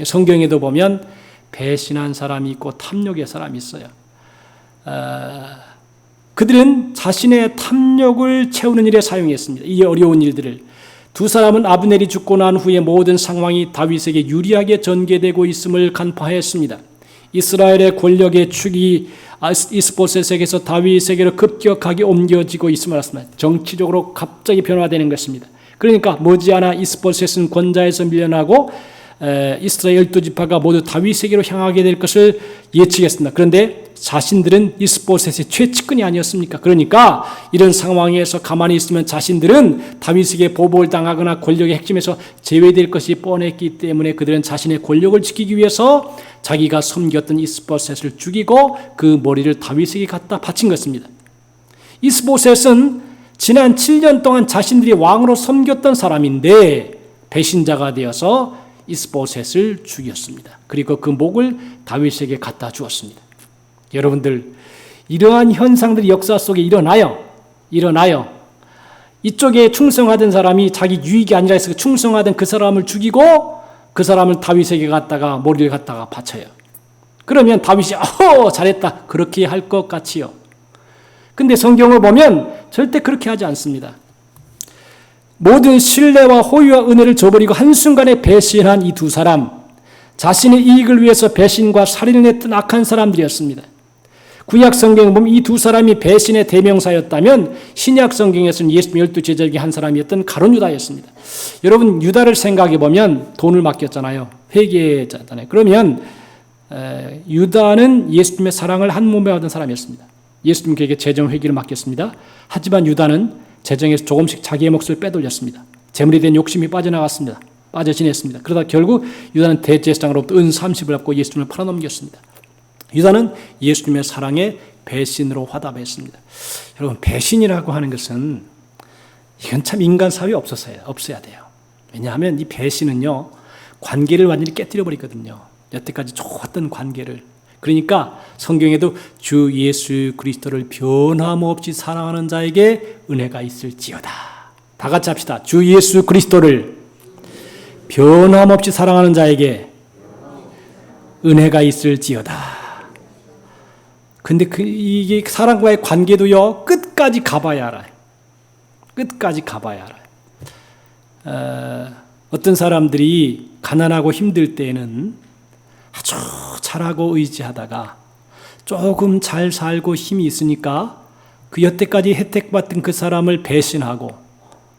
성경에도 보면 배신한 사람이 있고 탐욕의 사람이 있어요. 그들은 자신의 탐욕을 채우는 일에 사용했습니다. 이 어려운 일들을. 두 사람은 아브넬이 죽고 난 후에 모든 상황이 다윗에게 유리하게 전개되고 있음을 간파했습니다. 이스라엘의 권력의 축이 이스보셋에게서 다윗에게로 급격하게 옮겨지고 있음을 알았습니다. 정치적으로 갑자기 변화되는 것입니다. 그러니까 머지않아 이스보셋은 권좌에서 밀려나고 이스라엘 12지파가 모두 다윗에게로 향하게 될 것을 예측했습니다. 그런데 자신들은 이스보셋의 최측근이 아니었습니까? 그러니까 이런 상황에서 가만히 있으면 자신들은 다윗에게 보복을 당하거나 권력의 핵심에서 제외될 것이 뻔했기 때문에 그들은 자신의 권력을 지키기 위해서 자기가 섬겼던 이스보셋을 죽이고 그 머리를 다윗에게 갖다 바친 것입니다. 이스보셋은 지난 7년 동안 자신들이 왕으로 섬겼던 사람인데 배신자가 되어서 이스보셋을 죽였습니다. 그리고 그 목을 다윗에게 갖다 주었습니다. 여러분들, 이러한 현상들이 역사 속에 일어나요. 이쪽에 충성하던 사람이 자기 유익이 아니라 해서 충성하던 그 사람을 죽이고 그 사람을 다윗에게 갖다가 머리를 갖다가 바쳐요. 그러면 다윗이 잘했다 그렇게 할 것 같지요. 근데 성경을 보면 절대 그렇게 하지 않습니다. 모든 신뢰와 호의와 은혜를 저버리고 한순간에 배신한 이 두 사람, 자신의 이익을 위해서 배신과 살인을 했던 악한 사람들이었습니다. 구약 성경을 보면 이 두 사람이 배신의 대명사였다면 신약 성경에서는 예수님 12제자 중에 한 사람이었던 가룟 유다였습니다. 여러분, 유다를 생각해 보면 돈을 맡겼잖아요. 회계자잖아요. 그러면 유다는 예수님의 사랑을 한 몸에 받은 사람이었습니다. 예수님 그에게 재정 회계를 맡겼습니다. 하지만 유다는 재정에서 조금씩 자기의 몫을 빼돌렸습니다. 재물에 대한 욕심이 빠져나갔습니다. 빠져 지냈습니다. 그러다 결국 유다는 대제사장으로부터 은 30을 받고 예수님을 팔아넘겼습니다. 유다는 예수님의 사랑에 배신으로 화답했습니다. 여러분, 배신이라고 하는 것은 이건 참 인간 사회에 없어야 돼요. 왜냐하면 이 배신은요, 관계를 완전히 깨뜨려 버리거든요. 여태까지 좋았던 관계를. 그러니까 성경에도 주 예수 그리스도를 변함없이 사랑하는 자에게 은혜가 있을지어다. 다 같이 합시다. 주 예수 그리스도를 변함없이 사랑하는 자에게 은혜가 있을지어다. 근데 이게 사람과의 관계도요, 끝까지 가봐야 알아요. 끝까지 가봐야 알아요. 어떤 사람들이 가난하고 힘들 때에는 아주 잘하고 의지하다가 조금 잘 살고 힘이 있으니까 그 여태까지 혜택받던 그 사람을 배신하고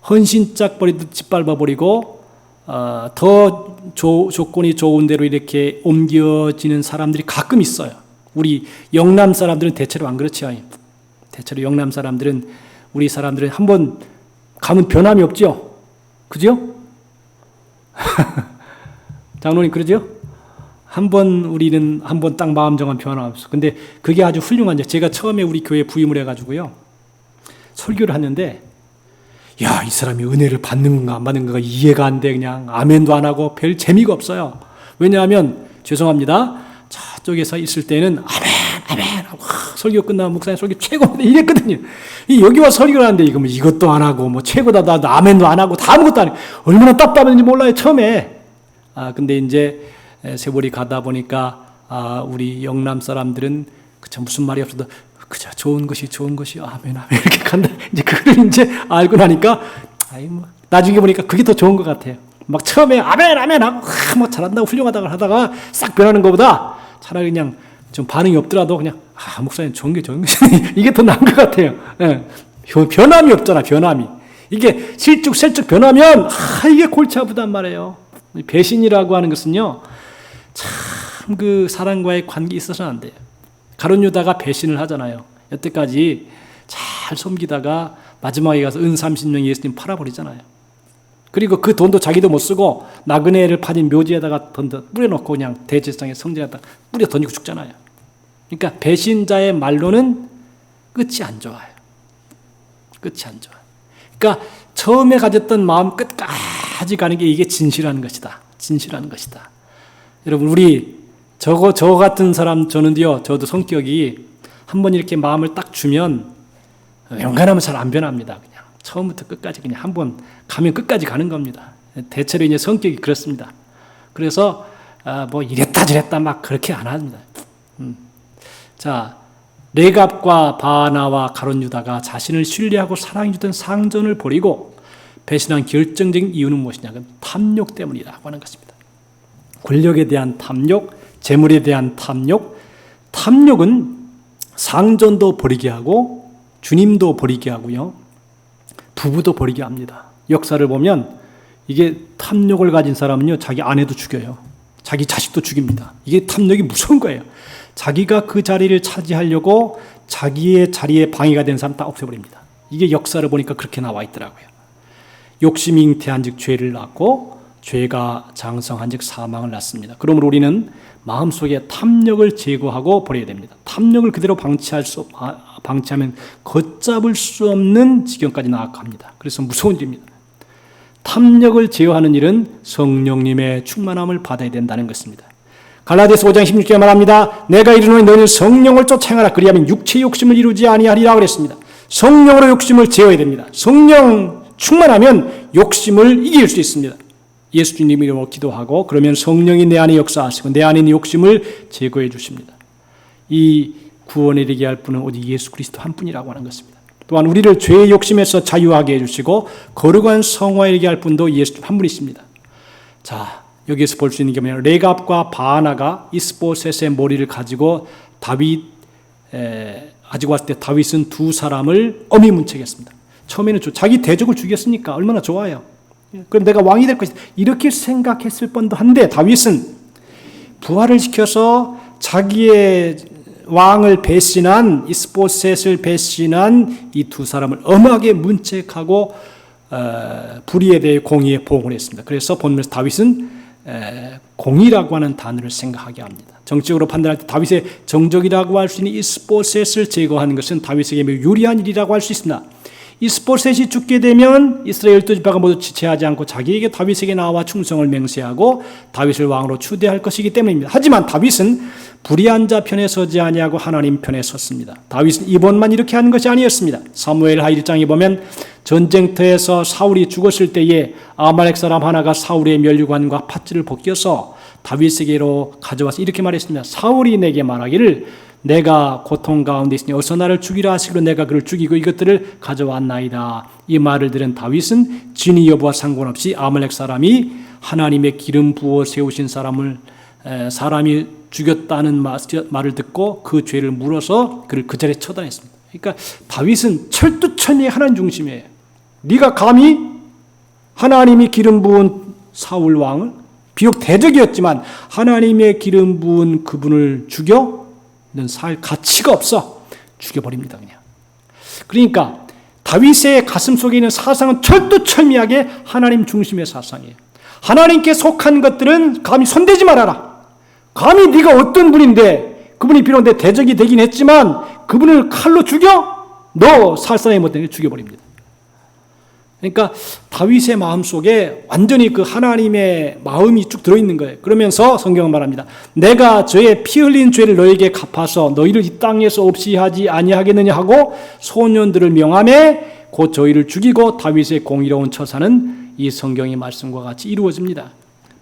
헌신짝 버리듯 짓밟아버리고 더 조건이 좋은 데로 이렇게 옮겨지는 사람들이 가끔 있어요. 우리 영남 사람들은 대체로 안 그렇죠. 대체로 영남 사람들은, 우리 사람들은 한번 가면 변함이 없죠. 그죠? 장로님 그러죠? 우리는 한 번 딱 마음 정한 변화 없어. 근데 그게 아주 훌륭한 점. 제가 처음에 우리 교회에 부임을 해가지고요, 설교를 하는데, 야, 이 사람이 은혜를 받는 건가 안 받는 건가 이해가 안 돼. 그냥 아멘도 안 하고 별 재미가 없어요. 왜냐하면 죄송합니다, 저쪽에서 있을 때는 아멘 하고 설교 끝나면 목사님 설교 최고다 이랬거든요. 여기 와 설교를 하는데 이것도 안 하고 뭐 최고다 나도 아멘도 안 하고 다 아무것도 안 해. 얼마나 답답했는지 몰라요 처음에. 근데 이제 세월이 가다 보니까 우리 영남 사람들은 그저 무슨 말이 없어도 그저 좋은 것이 아멘 이렇게 간다. 이제 그걸 이제 알고 나니까 나중에 보니까 그게 더 좋은 것 같아요. 막 처음에 아멘 하고 뭐 잘한다고 훌륭하다고 하다가 싹 변하는 것보다 차라리 그냥 좀 반응이 없더라도 그냥 목사님 좋은 게 이게 더 나은 것 같아요. 예. 변함이 없잖아. 변함이. 이게 실쭉 변하면 이게 골치 아프단 말이에요. 배신이라고 하는 것은요, 참 그 사람과의 관계에 있어서는 안 돼요. 가룟 유다가 배신을 하잖아요. 여태까지 잘 섬기다가 마지막에 가서 은 30명 예수님 팔아버리잖아요. 그리고 그 돈도 자기도 못 쓰고 나그네를 파진 묘지에다가 뿌려놓고 그냥 대제사장의 성전에다 뿌려 던지고 죽잖아요. 그러니까 배신자의 말로는 끝이 안 좋아요. 그러니까 처음에 가졌던 마음 끝까지 가는 게 이게 진실한 것이다. 여러분, 우리 저 같은 사람 저는요, 저도 성격이 한번 이렇게 마음을 딱 주면 연간하면 잘 안 변합니다. 그냥 처음부터 끝까지 그냥 한번 가면 끝까지 가는 겁니다. 대체로 이제 성격이 그렇습니다. 그래서 뭐 이랬다 저랬다 막 그렇게 안 합니다. 자, 레갑과 바나와 가룟 유다가 자신을 신뢰하고 사랑해주던 상전을 버리고 배신한 결정적인 이유는 무엇이냐? 탐욕 때문이라고 하는 것입니다. 권력에 대한 탐욕, 재물에 대한 탐욕. 탐욕은 상전도 버리게 하고 주님도 버리게 하고요, 부부도 버리게 합니다. 역사를 보면 이게 탐욕을 가진 사람은요, 자기 아내도 죽여요. 자기 자식도 죽입니다. 이게 탐욕이 무서운 거예요. 자기가 그 자리를 차지하려고 자기의 자리에 방해가 된 사람 다 없애버립니다. 이게 역사를 보니까 그렇게 나와 있더라고요. 욕심이 잉태한 즉 죄를 낳고 죄가 장성한 즉 사망을 낳습니다. 그러므로 우리는 마음속에 탐욕을 제거하고 버려야 됩니다. 탐욕을 그대로 방치하면 걷잡을 수 없는 지경까지 나아갑니다. 그래서 무서운 일입니다. 탐욕을 제어하는 일은 성령님의 충만함을 받아야 된다는 것입니다. 갈라디아서 5장 16절에 말합니다. 내가 이르노니 너희는 성령을 쫓아 행하라. 그리하면 육체의 욕심을 이루지 아니하리라 그랬습니다. 성령으로 욕심을 제어해야 됩니다. 성령 충만하면 욕심을 이길 수 있습니다. 예수님 이름으로 기도하고 그러면 성령이 내 안에 역사하시고 내 안에 있는 욕심을 제거해 주십니다. 이 구원에 이르게 할 분은 오직 예수 그리스도 한 분이라고 하는 것입니다. 또한 우리를 죄의 욕심에서 자유하게 해주시고 거룩한 성화에 이르게 할 분도 예수 한 분이십니다. 자, 여기에서 볼 수 있는 게 뭐냐면 레갑과 바나가 이스보셋의 머리를 가지고 가지고 왔을 때 다윗은 두 사람을 엄히 문책했습니다. 처음에는 자기 대적을 죽였으니까 얼마나 좋아요. 그럼 내가 왕이 될 것이다 이렇게 생각했을 뻔도 한데 다윗은 부활을 시켜서 자기의 왕을 배신한 이스보셋을 배신한 이 두 사람을 엄하게 문책하고 불의에 대해 공의에 보응을 했습니다. 그래서 본문에서 다윗은 공의라고 하는 단어를 생각하게 합니다. 정치적으로 판단할 때 다윗의 정적이라고 할 수 있는 이스보셋을 제거하는 것은 다윗에게 매우 유리한 일이라고 할 수 있습니다. 이스보셋이 죽게 되면 이스라엘 12지파가 모두 지체하지 않고 자기에게 다윗에게 나와 충성을 맹세하고 다윗을 왕으로 추대할 것이기 때문입니다. 하지만 다윗은 불의한 자 편에 서지 아니하고 하나님 편에 섰습니다. 다윗은 이번만 이렇게 하는 것이 아니었습니다. 사무엘하 1장에 보면 전쟁터에서 사울이 죽었을 때에 아말렉 사람 하나가 사울의 면류관과 팥줄을 벗겨서 다윗에게로 가져와서 이렇게 말했습니다. 사울이 내게 말하기를 내가 고통 가운데 있으니 어서 나를 죽이라 하시기로 내가 그를 죽이고 이것들을 가져왔나이다. 이 말을 들은 다윗은 진위 여부와 상관없이 아말렉 사람이 하나님의 기름 부어 세우신 사람이 죽였다는 말을 듣고 그 죄를 물어서 그를 그 자리에 처단했습니다. 그러니까 다윗은 철두철미의 하나님 중심이에요. 네가 감히 하나님이 기름 부은 사울 왕을 비록 대적이었지만 하나님의 기름 부은 그분을 죽여? 는 살 가치가 없어. 죽여버립니다 그냥. 그러니까 다윗의 가슴 속에 있는 사상은 철두철미하게 하나님 중심의 사상이에요. 하나님께 속한 것들은 감히 손대지 말아라. 감히 네가 어떤 분인데 그분이 비록 내 대적이 되긴 했지만 그분을 칼로 죽여? 너 살 사람이 못되게 죽여버립니다. 그러니까 다윗의 마음속에 완전히 그 하나님의 마음이 쭉 들어있는 거예요. 그러면서 성경은 말합니다. 내가 저의 피 흘린 죄를 너에게 갚아서 너희를 이 땅에서 없이 하지 아니하겠느냐 하고 소년들을 명함에 곧 저희를 죽이고 다윗의 공의로운 처사는 이 성경의 말씀과 같이 이루어집니다.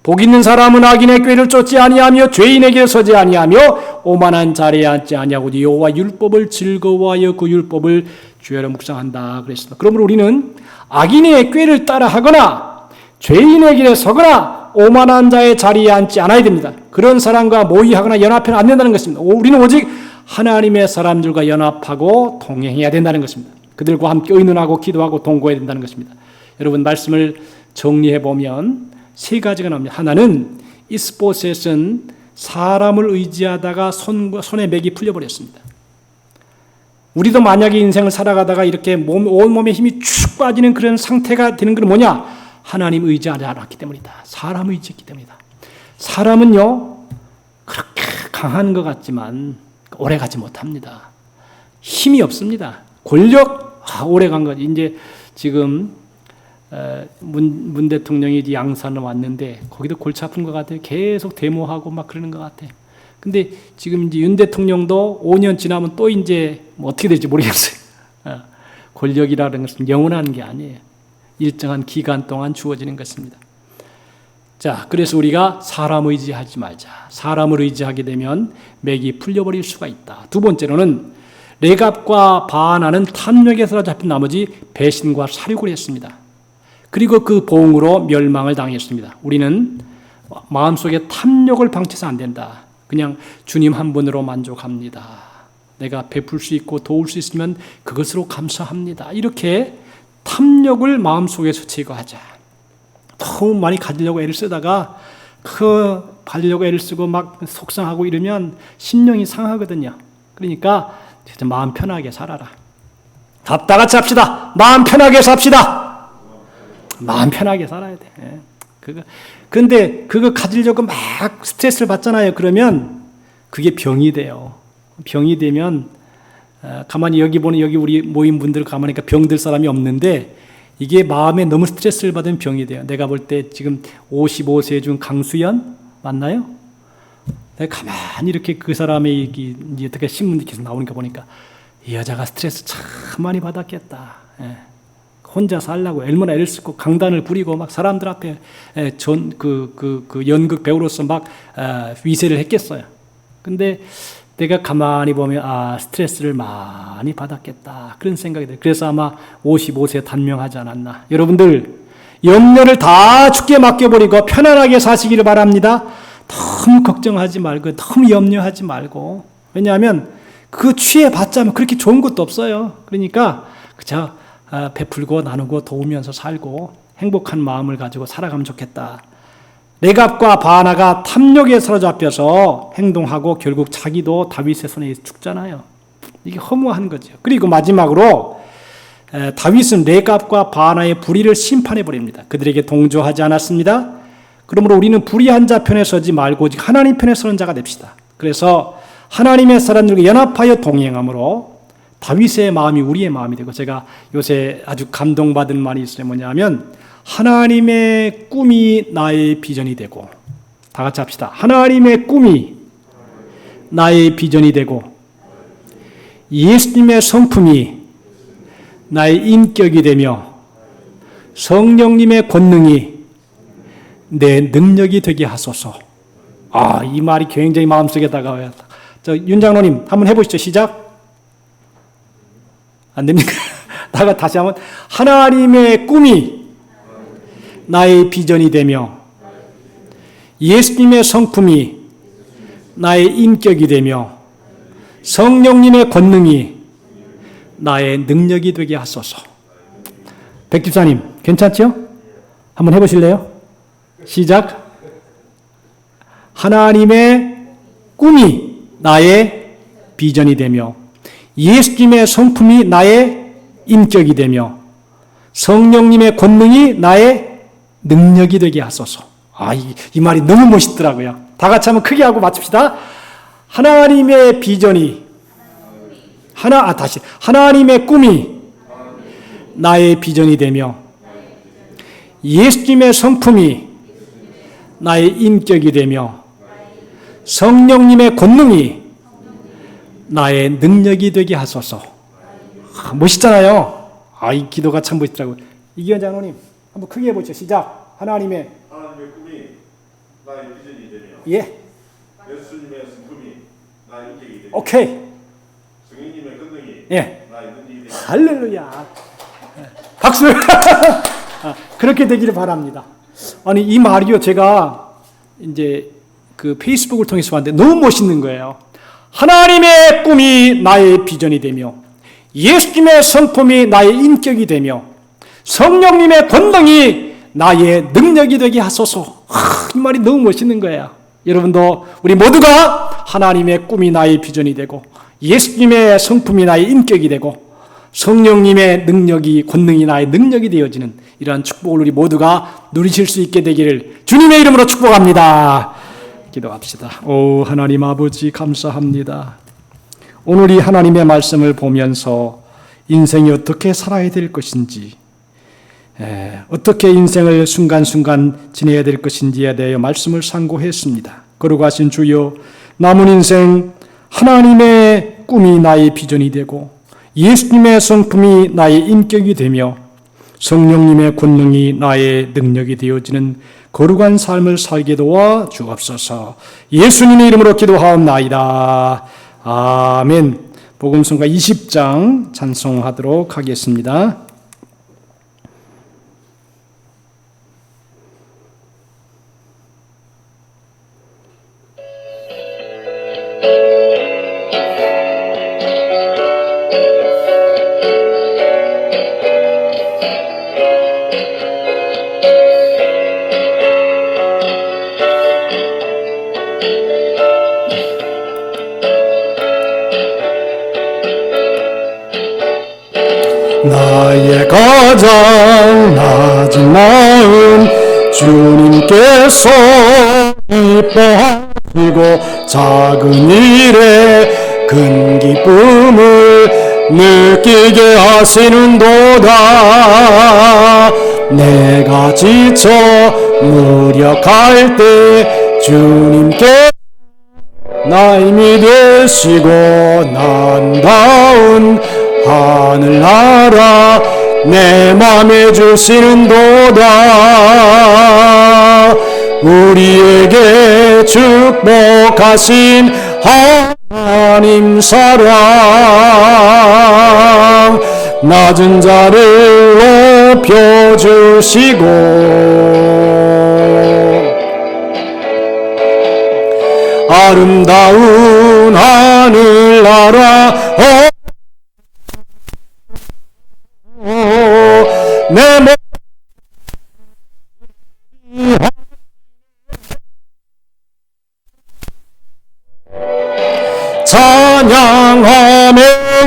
복 있는 사람은 악인의 꾀를 쫓지 아니하며 죄인에게 서지 아니하며 오만한 자리에 앉지 아니하고 여호와 율법을 즐거워하여 그 율법을 주야로 묵상한다 그랬습니다. 그러므로 우리는 악인의 꾀를 따라하거나 죄인의 길에 서거나 오만한 자의 자리에 앉지 않아야 됩니다. 그런 사람과 모의하거나 연합해는 안 된다는 것입니다. 우리는 오직 하나님의 사람들과 연합하고 동행해야 된다는 것입니다. 그들과 함께 의논하고 기도하고 동거해야 된다는 것입니다. 여러분 말씀을 정리해보면 세 가지가 나옵니다. 하나는 이스보셋은 사람을 의지하다가 손에 맥이 풀려버렸습니다. 우리도 만약에 인생을 살아가다가 이렇게 온몸에 힘이 쭉 빠지는 그런 상태가 되는 건 뭐냐? 하나님 의지하지 않았기 때문이다. 사람 의지했기 때문이다. 사람은요 그렇게 강한 것 같지만 오래가지 못합니다. 힘이 없습니다. 권력 오래간 것. 이제 지금 문 대통령이 양산을 왔는데 거기도 골치 아픈 것 같아요. 계속 데모하고 막 그러는 것 같아요. 근데 지금 이제 윤 대통령도 5년 지나면 또 이제 뭐 어떻게 될지 모르겠어요. 권력이라는 것은 영원한 게 아니에요. 일정한 기간 동안 주어지는 것입니다. 자, 그래서 우리가 사람 의지하지 말자. 사람을 의지하게 되면 맥이 풀려버릴 수가 있다. 두 번째로는 레갑과 바하나는 탐욕에 사로잡힌 나머지 배신과 살육을 했습니다. 그리고 그 보응으로 멸망을 당했습니다. 우리는 마음속에 탐욕을 방치해서 안 된다. 그냥 주님 한 분으로 만족합니다. 내가 베풀 수 있고 도울 수 있으면 그것으로 감사합니다. 이렇게 탐욕을 마음속에서 제거하자. 너무 많이 가지려고 애를 쓰다가 가지려고 애를 쓰고 막 속상하고 이러면 심령이 상하거든요. 그러니까 진짜 마음 편하게 살아라. 다 같이 합시다. 마음 편하게 삽시다. 마음 편하게 살아야 돼. 그런데 그거 가지려고 막 스트레스를 받잖아요. 그러면 그게 병이 돼요. 병이 되면 가만히 여기 보는 여기 우리 모인 분들 가만히 병들 사람이 없는데 이게 마음에 너무 스트레스를 받으면 병이 돼요. 내가 볼 때 지금 55세 중 강수연 맞나요? 내가 가만히 이렇게 그 사람의 얘기 이제 어떻게 신문 계속 나오니까 보니까 이 여자가 스트레스 참 많이 받았겠다. 혼자 살려고 얼마나 애를 쓰고 강단을 부리고 막 사람들 앞에 연극 배우로서 막 위세를 했겠어요. 근데 내가 가만히 보면 스트레스를 많이 받았겠다 그런 생각이 들어요. 그래서 아마 55세 단명하지 않았나. 여러분들 염려를 다 주께 맡겨버리고 편안하게 사시기를 바랍니다. 너무 걱정하지 말고 너무 염려하지 말고. 왜냐하면 그 취해봤자 그렇게 좋은 것도 없어요. 그러니까 그저 베풀고 나누고 도우면서 살고 행복한 마음을 가지고 살아가면 좋겠다. 레갑과 바하나가 탐욕에 사로잡혀서 행동하고 결국 자기도 다윗의 손에 죽잖아요. 이게 허무한 거죠. 그리고 마지막으로 다윗은 레갑과 바하나의 불의를 심판해 버립니다. 그들에게 동조하지 않았습니다. 그러므로 우리는 불의한 자 편에 서지 말고 오직 하나님 편에 서는 자가 됩시다. 그래서 하나님의 사람들과 연합하여 동행함으로 다윗의 마음이 우리의 마음이 되고, 제가 요새 아주 감동받은 말이 있어요. 뭐냐면 하나님의 꿈이 나의 비전이 되고, 다 같이 합시다. 하나님의 꿈이 나의 비전이 되고 예수님의 성품이 나의 인격이 되며 성령님의 권능이 내 능력이 되게 하소서. 이 말이 굉장히 마음속에 다가와요. 윤 장로님 한번 해보시죠. 시작. 안 됩니까? 나가 다시 한번. 하나님의 꿈이 나의 비전이 되며 예수님의 성품이 나의 인격이 되며 성령님의 권능이 나의 능력이 되게 하소서. 백집사님 괜찮죠? 한번 해보실래요? 시작. 하나님의 꿈이 나의 비전이 되며 예수님의 성품이 나의 인격이 되며 성령님의 권능이 나의 능력이 되게 하소서. 이 말이 너무 멋있더라고요. 다 같이 한번 크게 하고 맞춥시다. 하나님의 비전이 다시 하나님의 꿈이 나의 비전이 되며 예수님의 성품이 나의 인격이 되며 성령님의 권능이 나의 능력이 되게 하소서. 멋있잖아요. 이 기도가 참 멋있더라고요. 이기현 장로님 한번 크게 해보죠. 시작. 하나님의 꿈이 나의 비전이 되며 예수님의 성품이 나의 인격이 되며 오케이. 성령님의 권능이 나의 능력이 되며 할렐루야. 박수. 그렇게 되기를 바랍니다. 이 말이요, 제가 이제 그 페이스북을 통해서 봤는데 너무 멋있는 거예요. 하나님의 꿈이 나의 비전이 되며 예수님의 성품이 나의 인격이 되며 성령님의 권능이 나의 능력이 되게 하소서. 이 말이 너무 멋있는 거예요. 여러분도 우리 모두가 하나님의 꿈이 나의 비전이 되고 예수님의 성품이 나의 인격이 되고 성령님의 능력이 권능이 나의 능력이 되어지는 이러한 축복을 우리 모두가 누리실 수 있게 되기를 주님의 이름으로 축복합니다. 기도합시다. 오 하나님 아버지 감사합니다. 오늘 이 하나님의 말씀을 보면서 인생이 어떻게 살아야 될 것인지, 어떻게 인생을 순간순간 지내야 될 것인지에 대해 말씀을 상고했습니다. 거룩하신 주여, 남은 인생 하나님의 꿈이 나의 비전이 되고 예수님의 성품이 나의 인격이 되며 성령님의 권능이 나의 능력이 되어지는 거룩한 삶을 살게 도와 주옵소서. 예수님의 이름으로 기도하옵나이다. 아멘. 복음성가 20장 찬송하도록 하겠습니다. 나의 가장 낮은 마음 주님께서 기뻐하시고 작은 일에 큰 기쁨을 느끼게 하시는도다. 내가 지쳐 무력할 때 주님께 나 힘이 되시고 난다운 하늘나라 내 맘에 주시는도다. 우리에게 축복하신 하나님 사랑 낮은 자를 높여주시고 아름다운 하늘나라 내 몸 찬양함의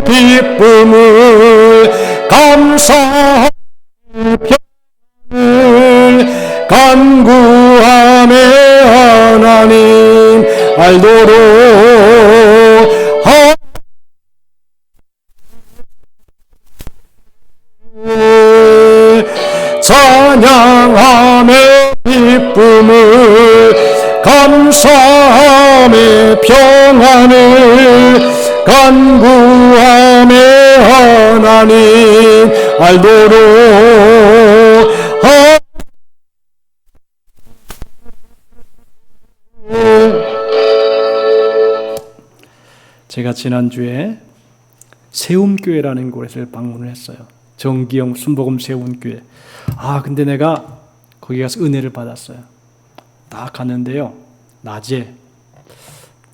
기쁨을 감사함의 평을 간구함의 하나님 알도록 찬양함의 기쁨을 감사함의 평안을 간구함의 하나님 알도록 제가 지난주에 세움교회라는 곳을 방문을 했어요. 정기영 순복음 세움교회. 근데 내가 거기 가서 은혜를 받았어요. 딱 갔는데요. 낮에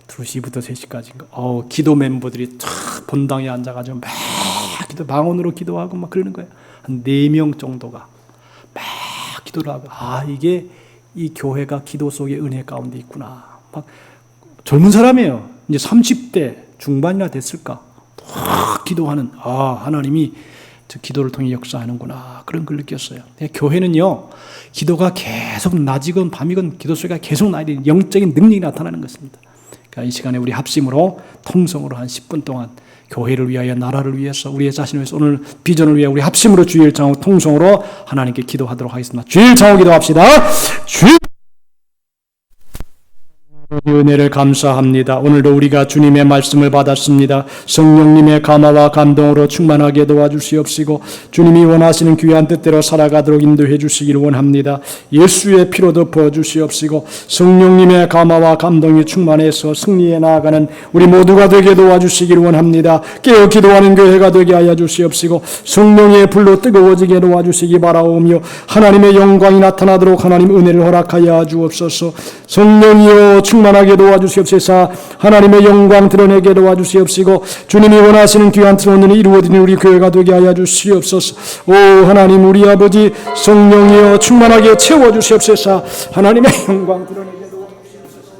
2시부터 3시까지인가. 기도 멤버들이 탁 본당에 앉아가지고 막 기도, 방언으로 기도하고 막 그러는 거예요. 한 4명 정도가 막 기도를 하고, 이게 이 교회가 기도 속의 은혜 가운데 있구나. 막 젊은 사람이에요. 이제 30대 중반이나 됐을까. 막 기도하는, 하나님이 저 기도를 통해 역사하는구나. 그런 걸 느꼈어요. 교회는요, 기도가 계속 낮이건 밤이건 기도 소리가 계속 나야 되는 영적인 능력이 나타나는 것입니다. 그러니까 이 시간에 우리 합심으로 통성으로 한 10분 동안 교회를 위하여, 나라를 위해서, 우리의 자신을 위해서, 오늘 비전을 위해 우리 합심으로 주일 장호 통성으로 하나님께 기도하도록 하겠습니다. 주일 장호 기도합시다. 주일 은혜를 감사합니다. 오늘도 우리가 주님의 말씀을 받았습니다. 성령님의 감화와 감동으로 충만하게 도와주시옵시고 주님이 원하시는 귀한 뜻대로 살아가도록 인도해 주시기를 원합니다. 예수의 피로 덮어 주시옵시고 성령님의 감화와 감동이 충만해서 승리에 나아가는 우리 모두가 되게 도와주시기를 원합니다. 깨어 기도하는 교회가 되게 하여 주시옵시고 성령의 불로 뜨거워지게 도와주시기 바라오며 하나님의 영광이 나타나도록 하나님 은혜를 허락하여 주옵소서. 성령이여 충만하게 도와주시옵소서. 하나님의 영광 드러내게 도와주시옵시고 주님이 원하시는 귀한 트론을 이루어지는 우리 교회가 되게 하여 주시옵소서. 오 하나님, 우리 아버지 성령이여 충만하게 채워주시옵소서. 하나님의 영광 드러내게 도와주시옵소서.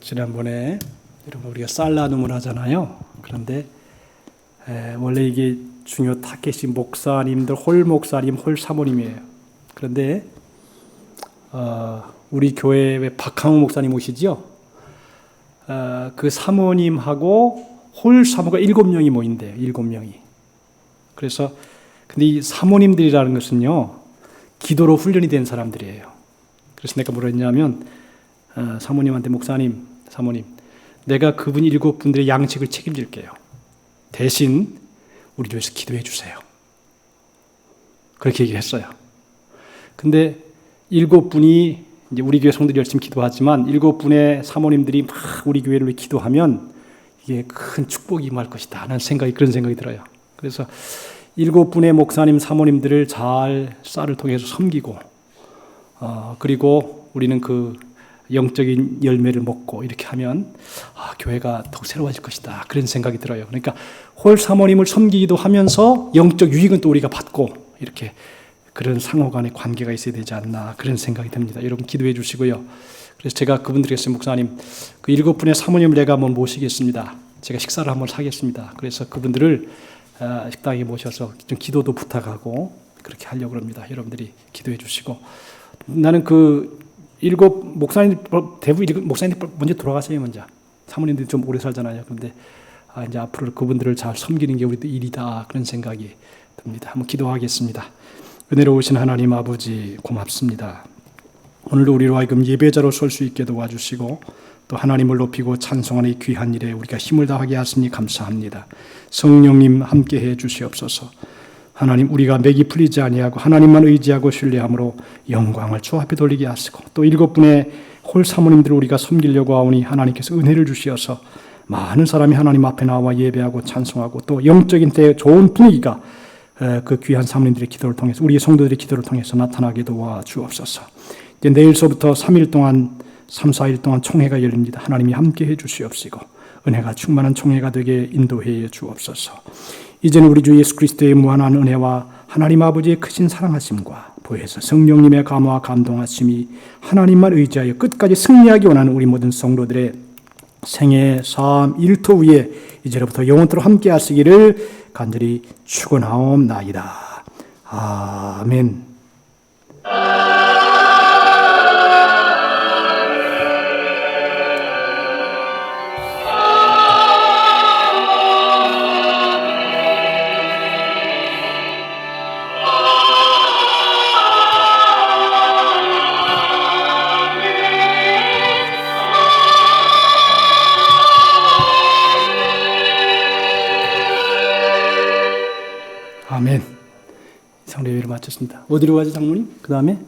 지난번에 여러분 우리가 살라눔을 하잖아요. 그런데 원래 이게 중요 타겟이 목사님들, 홀 목사님, 홀 사모님이에요. 그런데 우리 교회에 박항우 목사님 오시죠? 그 사모님하고 홀 사모가 7명이 모인대요. 7명이. 그래서 근데 이 사모님들이라는 것은요, 기도로 훈련이 된 사람들이에요. 그래서 내가 뭐라 했냐면 사모님한테, 목사님, 사모님, 내가 그분 7분들의 양식을 책임질게요. 대신 우리 교회에서 기도해 주세요. 그렇게 얘기를 했어요. 근데 7분이 이제 우리 교회 성도들이 열심히 기도하지만 7분의 사모님들이 막 우리 교회를 위해 기도하면 이게 큰 축복이 임할 것이다 하는 그런 생각이 들어요. 그래서 7분의 목사님, 사모님들을 잘 쌀을 통해서 섬기고 그리고 우리는 그 영적인 열매를 먹고 이렇게 하면 교회가 더욱 새로워질 것이다. 그런 생각이 들어요. 그러니까 홀 사모님을 섬기기도 하면서 영적 유익은 또 우리가 받고 이렇게 그런 상호 간의 관계가 있어야 되지 않나 그런 생각이 듭니다. 여러분 기도해 주시고요. 그래서 제가 그분들에게 목사님 그 7분의 사모님을 내가 한번 모시겠습니다. 제가 식사를 한번 사겠습니다. 그래서 그분들을 식당에 모셔서 좀 기도도 부탁하고 그렇게 하려고 합니다. 여러분들이 기도해 주시고 나는 그 7 목사님 대부분 목사님들 먼저 돌아가세요. 먼저 사모님들이 좀 오래 살잖아요. 그런데 이제 앞으로 그분들을 잘 섬기는 게 우리도 일이다 그런 생각이 듭니다. 한번 기도하겠습니다. 은혜로우신 하나님 아버지 고맙습니다. 오늘도 우리로 하여금 예배자로 설 수 있게 도와주시고 또 하나님을 높이고 찬송하는 이 귀한 일에 우리가 힘을 다하게 하시니 감사합니다. 성령님 함께해 주시옵소서. 하나님 우리가 맥이 풀리지 아니하고 하나님만 의지하고 신뢰함으로 영광을 주 앞에 돌리게 하시고 또 7분의 홀 사모님들을 우리가 섬기려고 하오니 하나님께서 은혜를 주시어서 많은 사람이 하나님 앞에 나와 예배하고 찬송하고 또 영적인 때 좋은 분위기가 그 귀한 사모님들의 기도를 통해서 우리의 성도들의 기도를 통해서 나타나게 도와 주옵소서. 이제 내일서부터 3일 동안 3, 4일 동안 총회가 열립니다. 하나님이 함께해 주시옵시고 은혜가 충만한 총회가 되게 인도해 주옵소서. 이제는 우리 주 예수 그리스도의 무한한 은혜와 하나님 아버지의 크신 사랑하심과 보혜사 성령님의 감화와 감동하심이 하나님만 의지하여 끝까지 승리하기 원하는 우리 모든 성도들의 생애, 삶, 일터 위에 이제로부터 영원토록 함께 하시기를 간절히 축원하옵나이다. 아멘. 아멘. 성례회를 마쳤습니다. 어디로 가지 장모님? 그 다음에?